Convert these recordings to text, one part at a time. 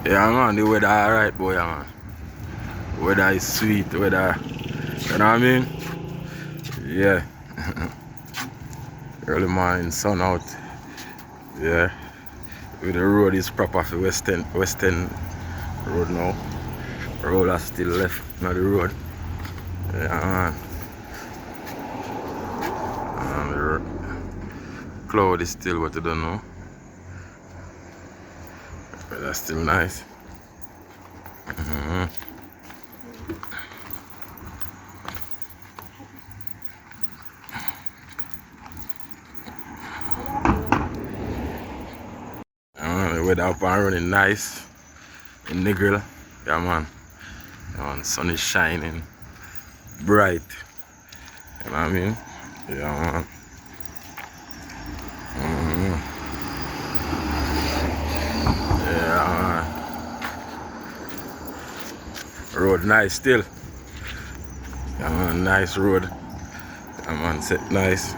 Yeah, man, the weather alright, boy, yeah, man. Weather is sweet, weather, you know what I mean? Yeah. Early morning, sun out. Yeah. The road is proper for Westend Road now. Road are still left on the road. Yeah, man. And the cloud is still what you don't know. But that's still nice. The weather up and running nice in Negril. Yeah, man. And sun is shining bright. You know what I mean? Yeah, man. Yeah, man. Road nice still. Yeah, man. Nice road. Yeah, man. Set nice.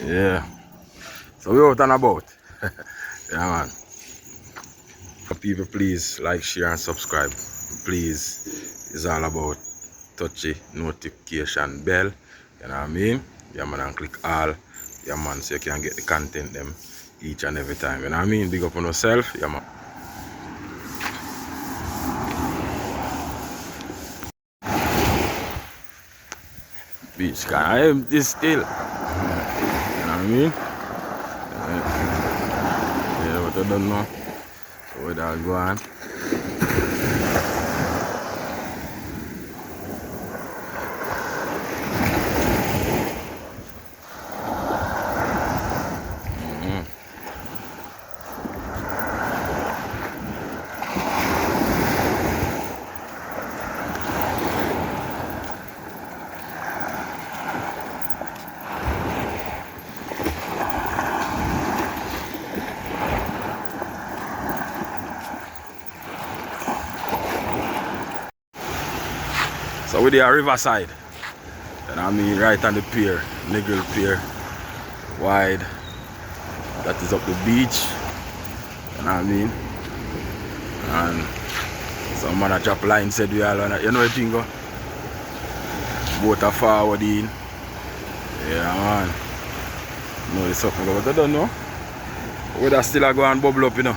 Yeah. So we out and about. Yeah, man. People, please like, share, and subscribe. Please, it's all about touch the notification bell. You know what I mean? Yeah, man, and click all. Yeah, man, so you can get the content them each and every time. You know what I mean? Big up on yourself. Yeah, man. Beach can I empty still. You know what I mean? Yeah, what I don't know. Where that go on. So we're there riverside. You know what I mean? Right on the pier, Negril Pier. Wide. That is up the beach. You know what I mean? And some man a drop line said we all on it. You know what thing go? Boat are forward in. Yeah, man. No, it's something but I don't know. Weather still a go and bubble up, you know.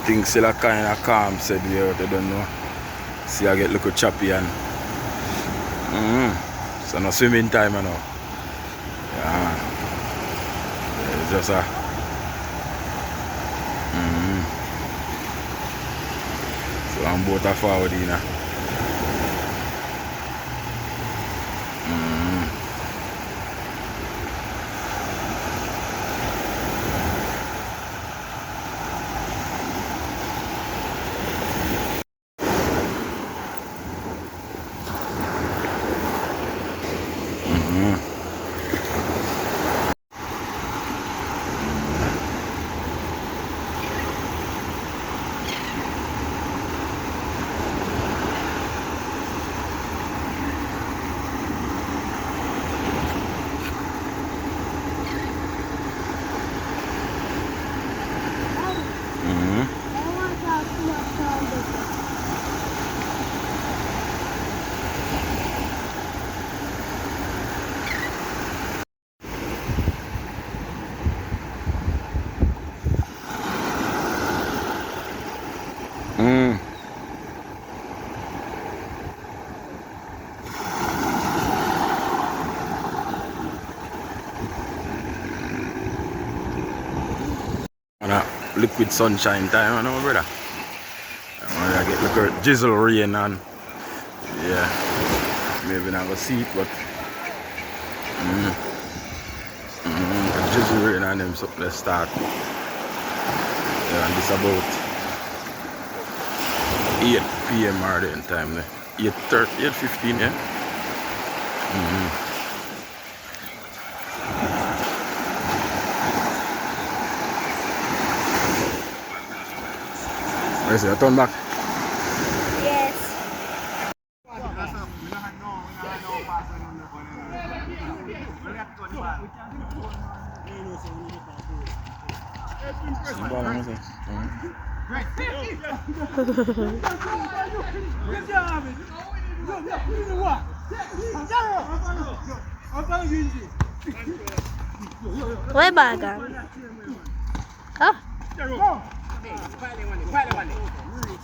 Things still a kind of calm, said we out, I don't know. See, I get little choppy and so no swimming time, you know. Yeah, it's just a so I'm boat are forward in. Liquid sunshine time, you know, brother. I get little drizzle rain and yeah, maybe not go see it, but drizzle rain and them something let's start. Yeah, and this about 8 p.m. or the time there. 8:30, 8:15, yeah. I say, I turn back. Yes. Where bagan? Oh.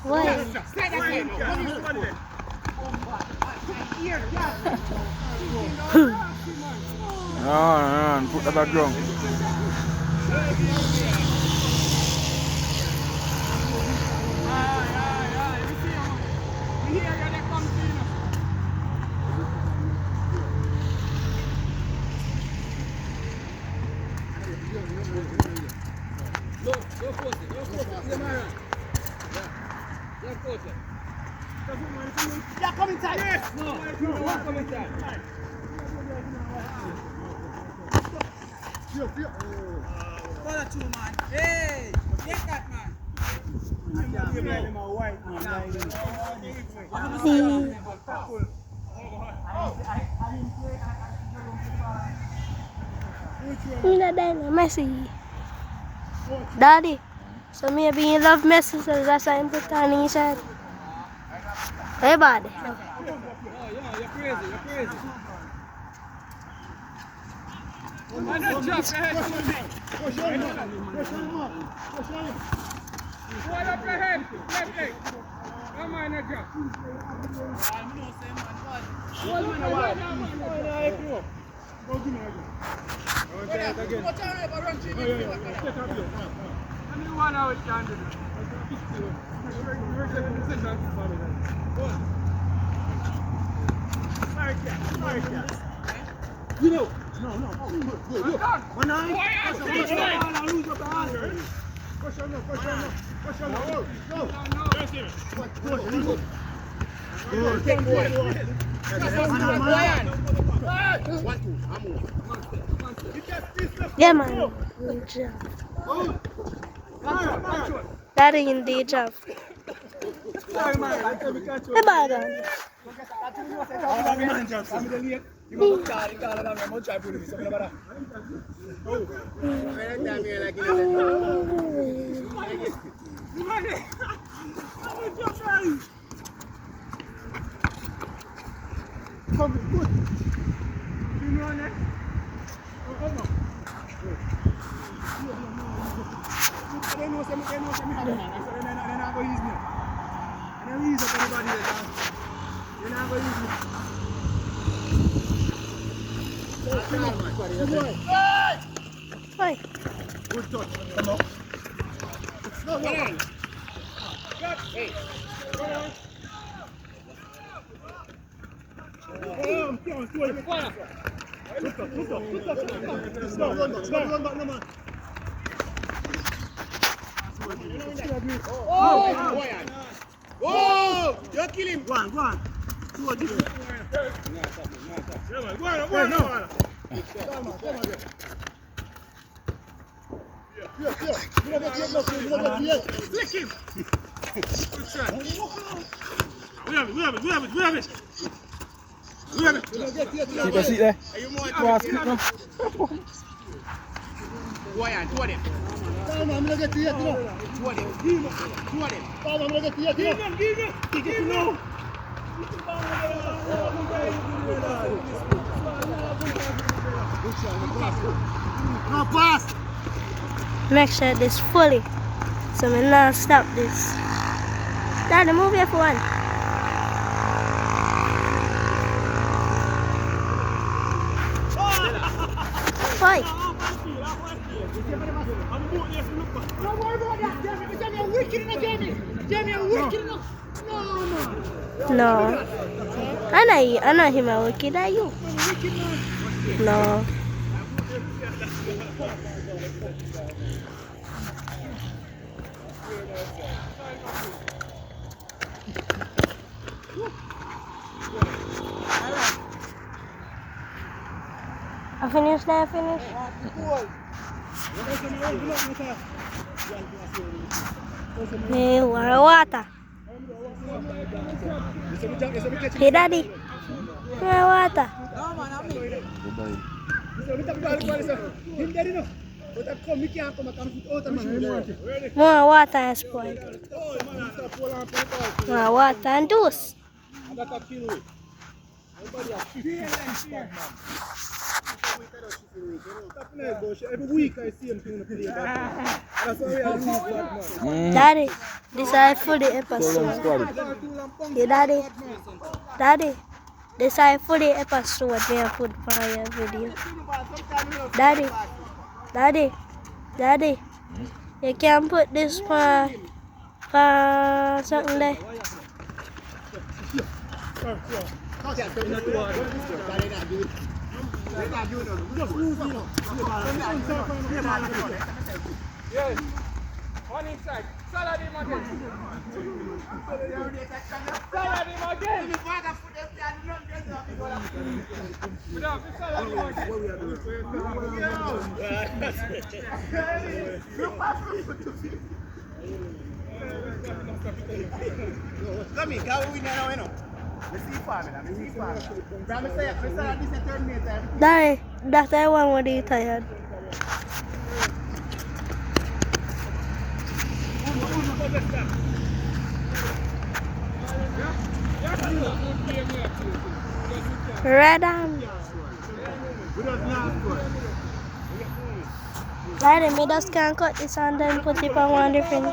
Where? No, put that back down. Yeah, come inside. Yes. No, come inside. Follow through, man. Hey, get that, man. Messi. Daddy. So maybe you love Messi, so that's why I'm put on his head. Hey, buddy. You're crazy, you're crazy. Man, don't jump ahead. Push on. Hold up your head. Left leg. Come on, not jump. You know. No. Look. One eye. Push on. Yeah, man. Good job. Daddy in the job. Hey, bagan. Why? Good touch. Come on. No. Hey. Come on. Oh! You kill him. Go on. Flick him. Good shot. We have it. Keep a seat there. Are you more Cross it now. Go on, toward him. I'm gonna get to you. Toward him. I'm gonna get to you. Give him. No. No pass. Make sure this fully. So we not stop this. Daddy, move here for one. Why? Don't worry about that. Jamie, you're wicked enough, Jamie, you're wicked enough. No. I know him a wicked, are you? No. I finished there, Hey, water. Hey, daddy. Water. More water is spoiled. More water and juice. Every week I see him doing the play. That's why I lose that man. Daddy, this is for the episode. Hey, daddy. Daddy, this is for the episode we have put for your video. Daddy. Daddy. Daddy. You can put this for something there. Yes. One inside. Salad him again. Salad him again. Without the salad him Come here, go with me now, you know. Let's see farming. Daddy, that's the one with you tired. Red on. Daddy, me just can't cut this and then put it on one different.